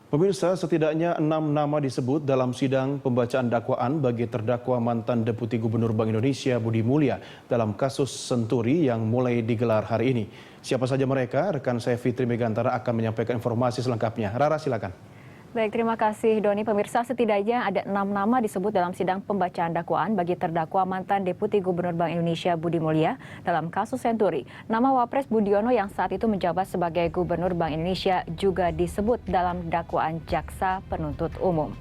Pemirsa, setidaknya 6 nama disebut dalam sidang pembacaan dakwaan bagi terdakwa mantan Deputi Gubernur Bank Indonesia Budi Mulya dalam kasus Senturi yang mulai digelar hari ini. Siapa saja mereka? Rekan saya Fitri Megantara akan menyampaikan informasi selengkapnya. Rara, silakan. Baik, terima kasih Doni. Pemirsa, setidaknya ada 6 nama disebut dalam sidang pembacaan dakwaan bagi terdakwa mantan Deputi Gubernur Bank Indonesia Budi Mulya dalam kasus Senturi. Nama Wapres Budiono yang saat itu menjabat sebagai Gubernur Bank Indonesia juga disebut dalam dakwaan jaksa penuntut umum.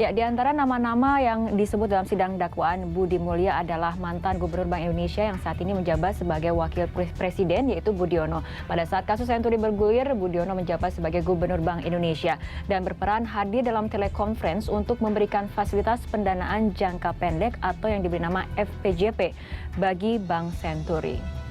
Ya, di antara nama-nama yang disebut dalam sidang dakwaan Budi Mulya adalah mantan Gubernur Bank Indonesia yang saat ini menjabat sebagai Wakil Presiden, yaitu Budiono. Pada saat kasus Senturi bergulir, Budiono menjabat sebagai Gubernur Bank Indonesia dan berperan hadir dalam telekonferensi untuk memberikan fasilitas pendanaan jangka pendek atau yang diberi nama FPJP bagi Bank Senturi.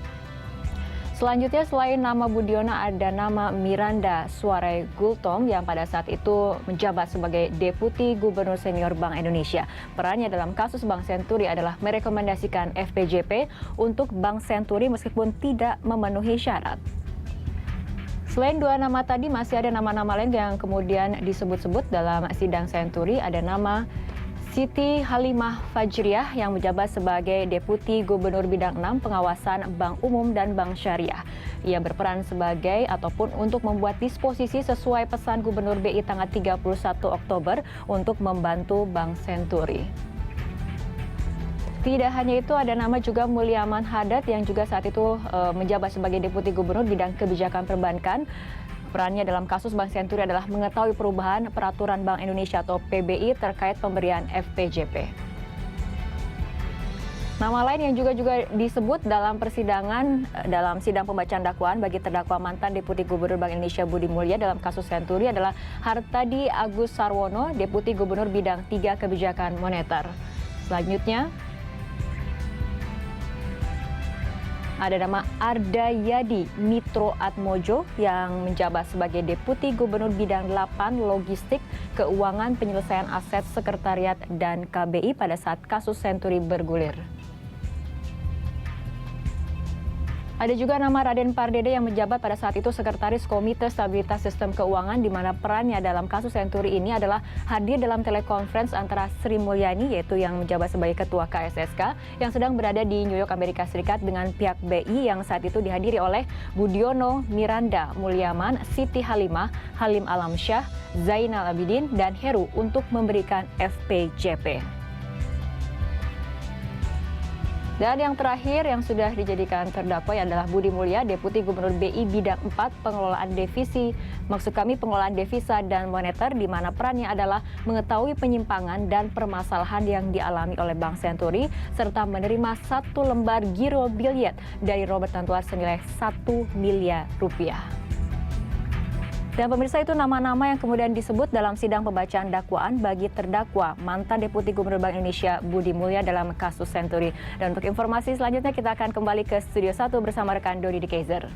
Selanjutnya, selain nama Budiono, ada nama Miranda Suarai Gultom yang pada saat itu menjabat sebagai Deputi Gubernur Senior Bank Indonesia. Perannya dalam kasus Bank Senturi adalah merekomendasikan FPJP untuk Bank Senturi meskipun tidak memenuhi syarat. Selain dua nama tadi, masih ada nama-nama lain yang kemudian disebut-sebut dalam sidang Senturi. Ada nama Siti Halimah Fajriah yang menjabat sebagai Deputi Gubernur Bidang 6 Pengawasan Bank Umum dan Bank Syariah. Ia berperan sebagai ataupun untuk membuat disposisi sesuai pesan Gubernur BI tanggal 31 Oktober untuk membantu Bank Senturi. Tidak hanya itu, ada nama juga Mulyaman Haddad yang juga saat itu menjabat sebagai Deputi Gubernur Bidang Kebijakan Perbankan. Perannya dalam kasus Bank Senturi adalah mengetahui perubahan peraturan Bank Indonesia atau PBI terkait pemberian FPJP. Nama lain yang juga disebut dalam persidangan dalam sidang pembacaan dakwaan bagi terdakwa mantan Deputi Gubernur Bank Indonesia Budi Mulya dalam kasus Senturi adalah Hartadi Agus Sarwono, Deputi Gubernur Bidang 3 Kebijakan Moneter. Selanjutnya, ada nama Ardayadi Mitro Atmojo yang menjabat sebagai Deputi Gubernur Bidang 8 Logistik, Keuangan, Penyelesaian Aset, Sekretariat, dan KBI pada saat kasus Senturi bergulir. Ada juga nama Raden Pardede yang menjabat pada saat itu Sekretaris Komite Stabilitas Sistem Keuangan, di mana perannya dalam kasus Senturi ini adalah hadir dalam telekonferensi antara Sri Mulyani, yaitu yang menjabat sebagai Ketua KSSK, yang sedang berada di New York, Amerika Serikat, dengan pihak BI yang saat itu dihadiri oleh Budiono, Miranda, Mulyaman, Siti Halimah, Halim Alamsyah, Zainal Abidin, dan Heru untuk memberikan FPJP. Dan yang terakhir yang sudah dijadikan terdakwa adalah Budi Mulya, Deputi Gubernur BI Bidang 4 Pengelolaan pengelolaan devisa dan moneter, di mana perannya adalah mengetahui penyimpangan dan permasalahan yang dialami oleh Bank Senturi, serta menerima 1 lembar giro biljet dari Robert Tantular senilai 1 miliar rupiah. Dan pemirsa, itu nama-nama yang kemudian disebut dalam sidang pembacaan dakwaan bagi terdakwa mantan Deputi Gubernur Bank Indonesia Budi Mulya dalam kasus Senturi. Dan untuk informasi selanjutnya kita akan kembali ke Studio 1 bersama rekan Dodi di Kaiser.